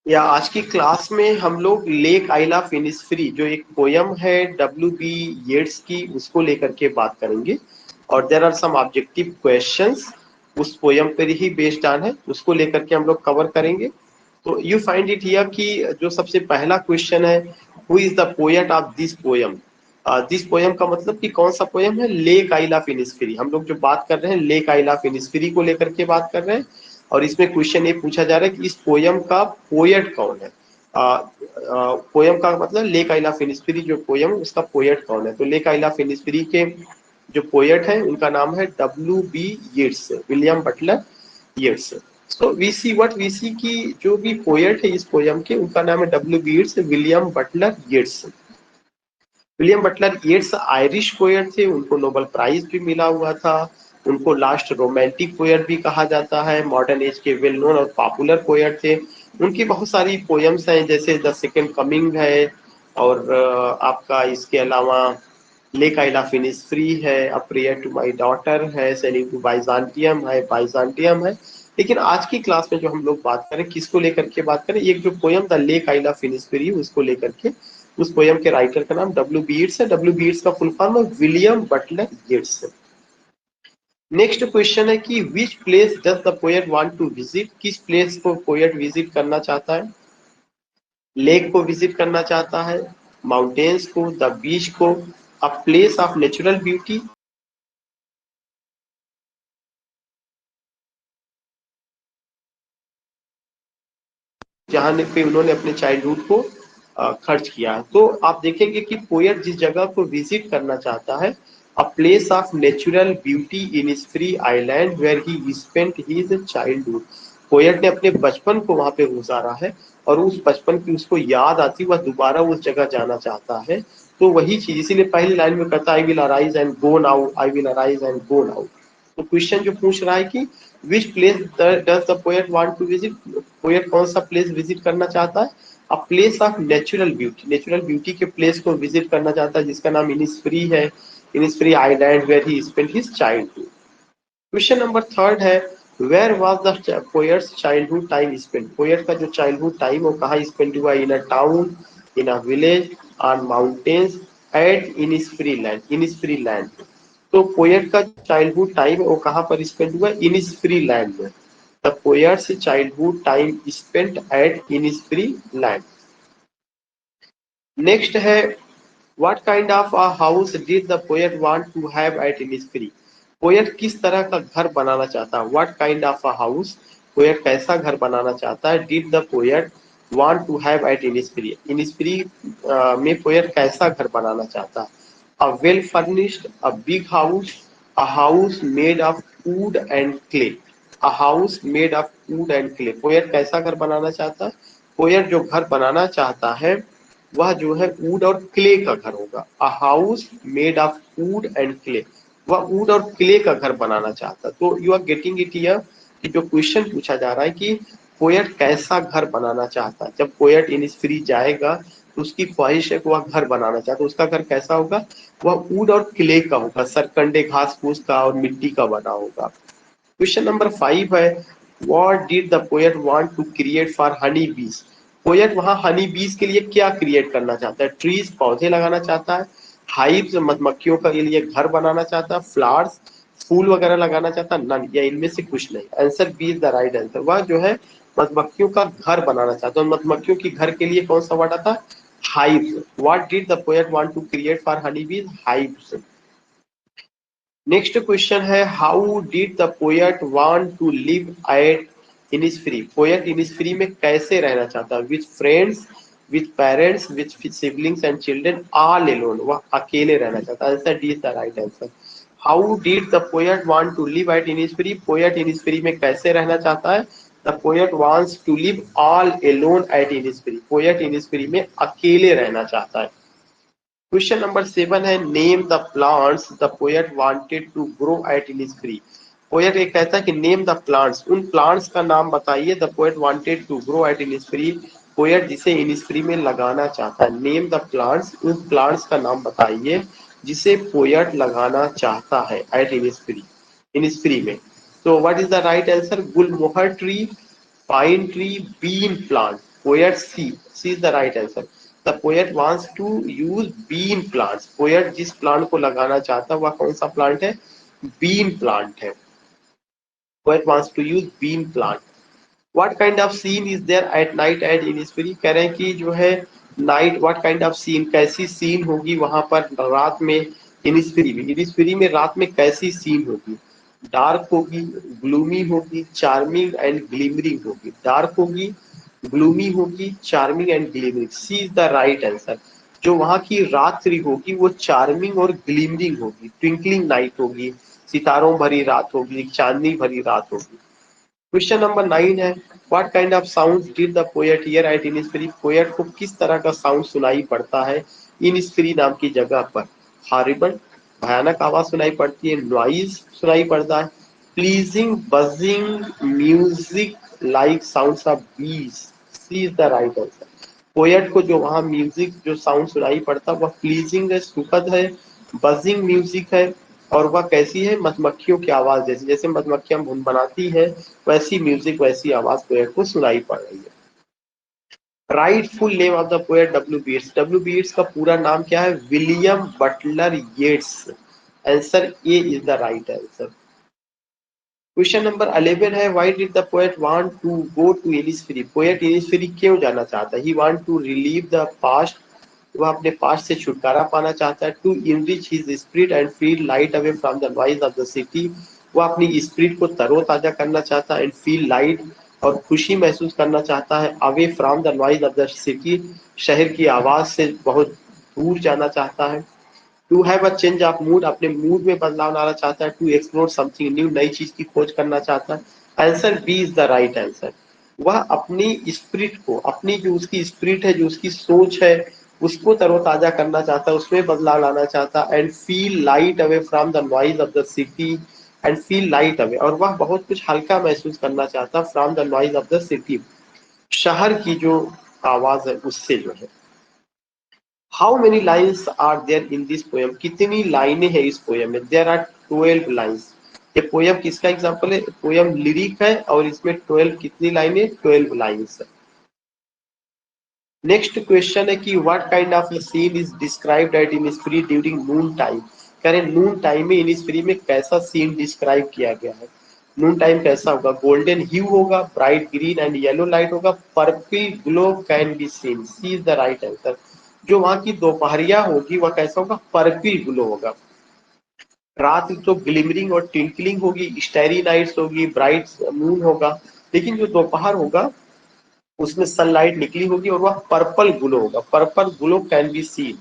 या आज की क्लास में हम लोग लेक आइला फिनिस्फ्री जो एक पोयम है W.B. येट्स की, उसको लेकर के बात करेंगे। और there are some objective questions उस पोयम पर ही बेस्ड ऑन है, उसको लेकर के हम लोग कवर करेंगे। तो यू फाइंड इट हियर कि जो सबसे पहला क्वेश्चन है, who is the poet of this poem. This poem का मतलब कि कौन सा पोयम है, लेक आइला फिनिस्फ्री। हम लोग जो बात कर रहे हैं लेक आइला फिनिस्फ्री को लेकर के बात कर रहे हैं। और इसमें क्वेश्चन ये पूछा जा रहा है कि इस पोयम का पोएट कौन है। पोयम का मतलब लेक आइला फिनिस्फ्री जो पोयम उसका पोएट कौन है। तो लेक आइला फिनिस्फ्री के जो पोएट है उनका नाम है W.B. Yeats, William Butler Yeats. So we see की जो भी पोएट है इस पोयम के, उनका नाम है W.B. Yeats, William Butler Yeats. William Butler Yeats Irish poet थे, उनको नोबेल प्राइज भी मिला हुआ था। उनको लास्ट रोमांटिक पोएट भी कहा जाता है। मॉडर्न एज के वेल नोन और पॉपुलर पोएट थे। उनकी बहुत सारी पोयम्स हैं, जैसे द सेकेंड कमिंग है, और आपका इसके अलावा लेक आइला फिनिस्फ्री है, a prayer to my daughter है, सेलिंग टू बाइजांटियम है। लेकिन आज की क्लास में जो हम लोग बात करें, किसको लेकर के बात करें, एक जो पोयम द लेक आइला फिनिस्फ्री उसको लेकर के। उस पोयम के राइटर का नाम W.B. येट्स है। W.B. येट्स का फुल फॉर्म है William Butler Yeats. Next question है कि which place does the poet want to visit. किस प्लेस को पोएट विजिट करना चाहता है। लेक को विजिट करना चाहता है, माउंटेन्स को, द बीच को, अ प्लेस ऑफ नेचुरल ब्यूटी, जहाँ पे उन्होंने अपने चाइल्डहुड को खर्च किया है। तो आप देखेंगे कि पोएट जिस जगह को विजिट करना चाहता है, a place of natural beauty in his free island where he spent his childhood. Poet ने अपने बचपन को वहां पे गुजारा है, और उस बचपन की उसको याद आती, वह दोबारा उस जगह जाना चाहता है। तो वही चीज इसीलिए पहली लाइन में कहता, I will arise and go now, I will arise and go now. तो क्वेश्चन जो पूछ रहा है कि which place does the poet want to visit. Poet कौन सा प्लेस विजिट करना चाहता है, a place of natural beauty. Natural beauty के प्लेस को विजिट करना चाहता है, जिसका नाम इनिस्फ्री है, Innisfree island where he spent his childhood. Question number third है, where was the poet's childhood time spent. Poet का जो चाइल्डहुड टाइम वो कहाँ स्पेंड हुआ, in a town, in a village, on mountains, at Innisfree land, Innisfree land. तो poet का childhood time वो कहाँ पर स्पेंड हुआ, इनिस्फ्री लैंड में। The poet's childhood time spent at Innisfree land. Next है, what kind of a house did the poet want to have at Innisfree. Poet किस तरह का घर बनाना चाहता है, what kind of a house, poet कैसा घर बनाना चाहता है, did the poet want to have at Innisfree. Innisfree में पोएट कैसा घर बनाना चाहता है, a well furnished, a big house, a house made of wood and clay. A house made of wood and clay. Poet कैसा घर बनाना चाहता है, पोएट जो घर बनाना चाहता है वह जो है वुड और क्ले का घर होगा। A house made of wood and clay, वह वुड और क्ले का घर बनाना चाहता। तो you are getting it here कि जो क्वेश्चन पूछा जा रहा है कि पोएट कैसा घर बनाना चाहता है। जब पोएट इनिस्फ्री जाएगा तो उसकी ख्वाहिश है कि वह घर बनाना चाहता है। उसका घर कैसा होगा, वह वुड और क्ले का होगा, सरकंडे घास फूस का और मिट्टी का बना होगा। क्वेश्चन नंबर 5 है, what did the poet want to create for honey bees. Poet वहां हनी बीज के लिए क्या क्रिएट करना चाहता है, ट्रीज पौधे लगाना चाहता है, हाइव्स मधुमक्खियों के लिए घर बनाना चाहता है, फ्लावर्स फूल वगैरह लगाना चाहता है, नन या इनमें से कुछ नहीं। Answer B is the right answer. वह जो है मधुमक्खियों का घर बनाना चाहता है। मधुमक्खियों की घर के लिए कौन सा वर्ड आता है, hives. What did the poet want to create for honey bees, hives. Next question है, how did the poet want to live at Innisfree. Poet Innisfree में कैसे रहना चाहता है, with friends, with parents, with siblings and children, all alone. वह अकेले रहना चाहता है। Answer D is the right answer. How did the poet want to live at Innisfree. Poet Innisfree में कैसे रहना चाहता है, the poet wants to live all alone at Innisfree. Poet Innisfree में अकेले रहना चाहता है। क्वेश्चन नंबर 7 है, name the plants the poet wanted to grow at Innisfree. Poet ये कहता है कि नेम द प्लांट्स, उन प्लांट्स का नाम बताइए, the poet wanted to grow at Innisfree, poet जिसे इनिस्फ्री में लगाना चाहता है। नेम द प्लांट्स, उन प्लांट्स का नाम बताइए जिसे पोएट लगाना चाहता है एट इनिस्फ्री, इनिस्फ्री में। तो what is the right answer, gulmohar tree, pine tree, bean plant. Poet C is the right answer. The poet wants to use bean plants. Poet जिस प्लांट को लगाना चाहता है वह कौन सा प्लांट है? बीन प्लांट है। Poet wants to use bean plant. What kind of scene is there at night at Innisfree? कह रहे हैं कि जो है night, what kind of scene, कैसी सीन होगी वहां पर रात में इनिस्फीरी में। इनिस्फीरी में रात में कैसी सीन होगी? डार्क होगी, ग्लूमी होगी, चार्मिंग एंड ग्लिमरिंग होगी। डार्क होगी, ग्लूमी होगी, charming and glimmering. C is the right answer. जो वहां की रात्रि होगी वो चार्मिंग और ग्लिमरिंग होगी, ट्विंकलिंग नाइट होगी, सितारों भरी रात होगी, चांदनी भरी रात होगी। क्वेश्चन नंबर 9 है, what kind of sound did the poet hear at Innisfree? Poet को किस तरह का साउंड सुनाई पड़ता है इनिस्फीरी नाम की जगह पर? हॉरिबल, भयानक आवाज सुनाई पड़ती है, नॉइज सुनाई पड़ता है, pleasing, buzzing, music like sounds of bees. C is the right answer. Poet को जो वहां म्यूजिक जो साउंड सुनाई पड़ता है वह प्लीजिंग है, सुखद है, बजिंग म्यूजिक है, और वह कैसी है? मधुमक्खियों की आवाज जैसी, जैसे मधुमक्खियां धुन बनाती है वैसी म्यूजिक, वैसी आवाज पोएट को सुनाई पड़ रही है। Write full name of the poet W B Yeats. W B Yeats का पूरा नाम क्या है? William Butler Yeats. Answer A is the right answer. Question number 11 है, why did the poet want to go to Innisfree? Poet Innisfree क्यों जाना चाहता है? He want to relieve the past, वह अपने पास्ट से छुटकारा पाना चाहता है। To enrich his spirit and feel light away from the noise of the city, वह अपनी स्पिरिट को तरोताजा करना चाहता है। एंड फील लाइट, और खुशी महसूस करना चाहता है। Away from the noise of the city, शहर की आवाज से बहुत दूर जाना चाहता है। To have a change of mood, अपने मूड में बदलाव लाना चाहता है। टू एक्सप्लोर समथिंग न्यू, नई चीज की खोज करना चाहता है। Answer B is the right answer. वह अपनी स्पिरिट को, अपनी जो उसकी स्पिरिट है, जो उसकी सोच है, उसको तरोताजा करना चाहता है, उसमें बदलाव लाना चाहता है। And feel light away from the noise of the city, and feel light away, और वह बहुत कुछ हल्का महसूस करना चाहता है from the noise of the city, शहर की जो आवाज है उससे जो है। How many lines are there in this poem? कितनी लाइनें हैं इस पोएम में? There are 12 lines. ये पोएम किसका एग्जाम्पल है? पोएम लिरिक है और इसमें 12 कितनी लाइनें? 12 लाइन्स है। नेक्स्ट क्वेश्चन है कि what kind of a scene is described at Innisfree during noon time? कह रहे नून टाइम में इनिस्फीरी में कैसा सीन डिस्क्राइब किया गया है? नून टाइम कैसा होगा? गोल्डन ह्यू होगा, bright green and yellow light होगा, purple glow can be seen. C is the right answer. जो वहां की दोपहरिया होगी वह कैसा होगा? पर्पल ग्लो होगा। रात तो ग्लिमरिंग और टिंकलिंग होगी, स्टारी नाइट्स होगी, ब्राइट मून होगा, लेकिन जो दोपहर होगा उसमें सनलाइट निकली होगी और वह पर्पल ग्लो होगा। Purple glow can be seen.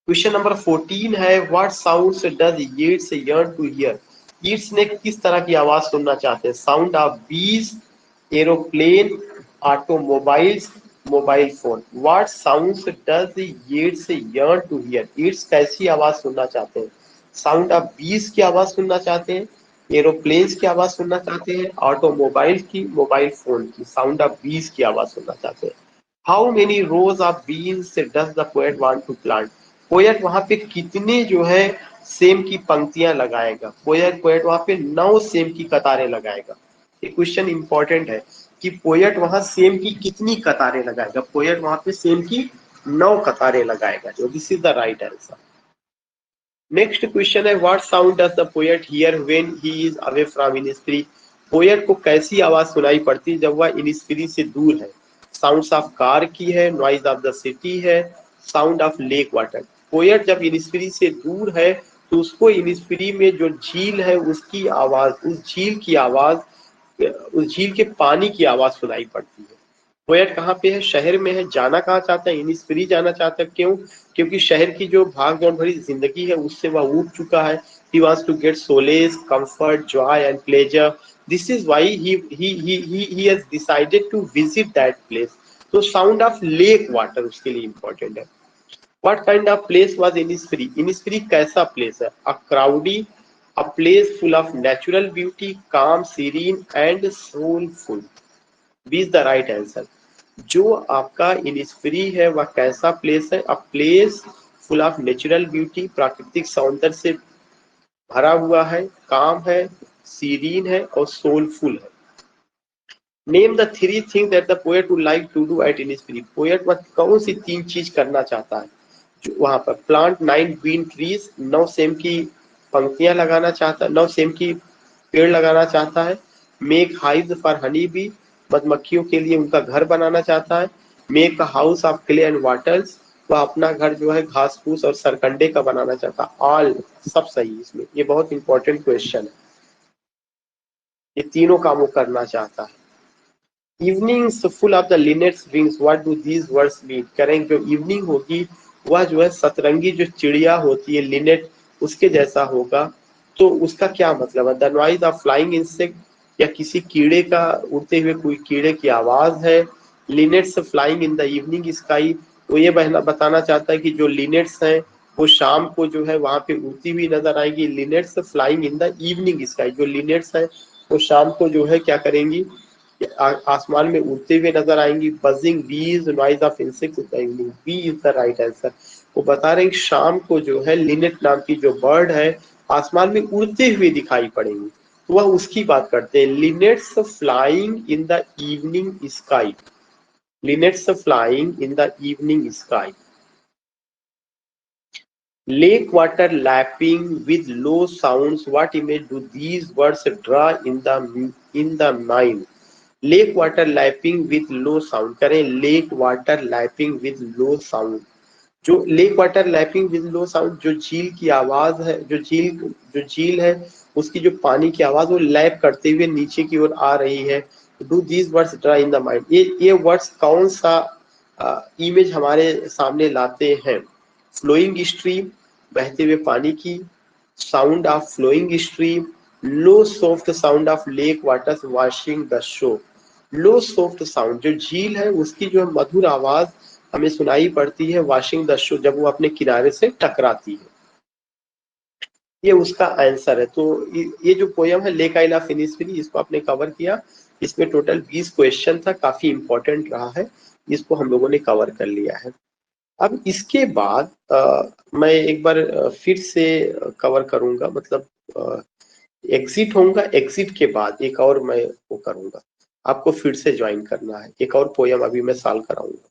Question number 14 है, what sounds does Yeats yearn to hear? Yeats ने किस तरह की आवाज सुनना चाहते हैं? Sound of bees, aeroplane, automobiles, mobile phone. What sounds does Yeats yearn to hear? Yeats कैसी आवाज सुनना चाहते हैं? साउंड ऑफ बीज की आवाज सुनना चाहते हैं, एरोप्लेन्स की आवाज सुनना चाहते हैं, ऑटोमोबाइल की, मोबाइल फोन की। साउंड ऑफ बीज की आवाज सुनना चाहते हैं। How many rows of beans does the poet want to plant? Poet वहां पे कितने जो है सेम की पंक्तियां लगाएगा? पोएट पोएट वहां पे 9 सेम की कतारें लगाएगा। ये क्वेश्चन इंपॉर्टेंट है कि पोएट वहां सेम की कितनी कतारें लगाएगा? पोएट वहां पे सेम की 9 कतारें लगाएगा, जो this is the right answer. Next question है, what sound does the poet hear when he is away from Innisfree? Poet को कैसी आवाज सुनाई पड़ती है जब वह इनिस्फीरी से दूर है? साउंड्स ऑफ कार की है, नॉइज ऑफ द सिटी है, sound of lake water. Poet जब इनिस्फीरी से दूर है तो उसको इनिस्फीरी में जो झील है उसकी आवाज, उस झील की आवाज, उस झील के पानी की आवाज सुनाई पड़ती है। पोएट कहाँ पे है? शहर में है। जाना कहाँ चाहता है? इनिस्फीरी जाना चाहता है। क्यों? क्योंकि शहर की जो भाग दौड़ भरी जिंदगी है उससे वह ऊब चुका है। He wants to get solace, comfort, joy and pleasure. This is why he has decided to visit that place. तो साउंड ऑफ लेक वाटर उसके लिए इंपॉर्टेंट है। What kind of place was Innisfree? Innisfree कैसा place है? A crowdy, a place full of natural beauty, calm, serene and soulful. Be is the right answer. जो आपका Innisfree है वह कैसा प्लेस है? A place full of natural beauty, प्राकृतिक सौंदर्य से भरा हुआ है, काम है, सीरीन है और सोलफुल है। Name the 3 thing that the poet would like to do at Innisfree. Poet वह कौन सी 3 चीज करना चाहता है वहां पर। प्लांट 9 ग्रीन ट्रीज, 9 सेम की पंक्तियां लगाना चाहता है, 9 सेम की पेड़ लगाना चाहता है। Make hive for honey bee, मधुमक्खियों के लिए उनका घर बनाना चाहता है। Make a house of clay and waters, वह अपना घर जो है घास फूस और सरकंडे का बनाना चाहता है। ऑल, सब सही इसमें। ये बहुत इंपॉर्टेंट क्वेश्चन है। ये तीनों काम वो करना चाहता है। Evenings full of the linnets wings, what do these words mean. करेंगे जो इवनिंग होगी वह जो है सतरंगी जो चिड़िया होती है लिनेट उसके जैसा होगा। तो उसका क्या मतलब है। The noise of flying insect, या किसी कीड़े का उड़ते हुए कोई कीड़े की आवाज है। Linnets flying in the evening sky, वो ये बताना चाहता है कि जो लिनेट्स हैं वो शाम को जो है वहां पे उड़ती हुई नजर आएगी। Linnets flying in the evening sky, जो लिनेट्स है वो शाम को जो है क्या करेंगी, आसमान में उड़ते हुए नजर आएंगी। Buzzing bees, noise of insects in the evening, B is the right answer. वो बता रहे हैं कि शाम को जो है लिनेट नाम की जो बर्ड है आसमान में उड़ते हुए दिखाई पड़ेंगी, तो वह उसकी बात करते हैं। Linnets flying in the evening sky, linnets flying in the evening sky. Lake water lapping with low sounds, what image do these words draw in the mind? Lake water lapping with low sound, करें lake water lapping with low sound. जो lake water lapping with low sound, जो झील की आवाज है, जो झील है उसकी जो पानी की आवाज वो लैप करते हुए नीचे की ओर आ रही है। Do these words draw in the mind, ये वर्ड्स कौन सा इमेज हमारे सामने लाते हैं। फ्लोइंग स्ट्रीम, बहते हुए पानी की। Sound of flowing stream. Low soft sound of lake water washing the shore. Low soft sound, जो झील है उसकी जो मधुर आवाज हमें सुनाई पड़ती है वॉशिंग द शो, जब वो अपने किनारे से टकराती है। ये उसका आंसर है। तो ये जो पोयम है लेक आई लव इनिस्फिली, इसको आपने कवर किया। इसमें टोटल 20 क्वेश्चन था, काफी इंपॉर्टेंट रहा है। इसको हम लोगों ने कवर कर लिया है। अब इसके बाद मैं एक बार फिर से कवर करूंगा, मतलब एग्जिट होऊंगा, एग्जिट के बाद एक और मैं वो करूंगा, आपको फिर से ज्वाइन करना है। एक और पोयम अभी मैं सॉल्व कराऊंगा।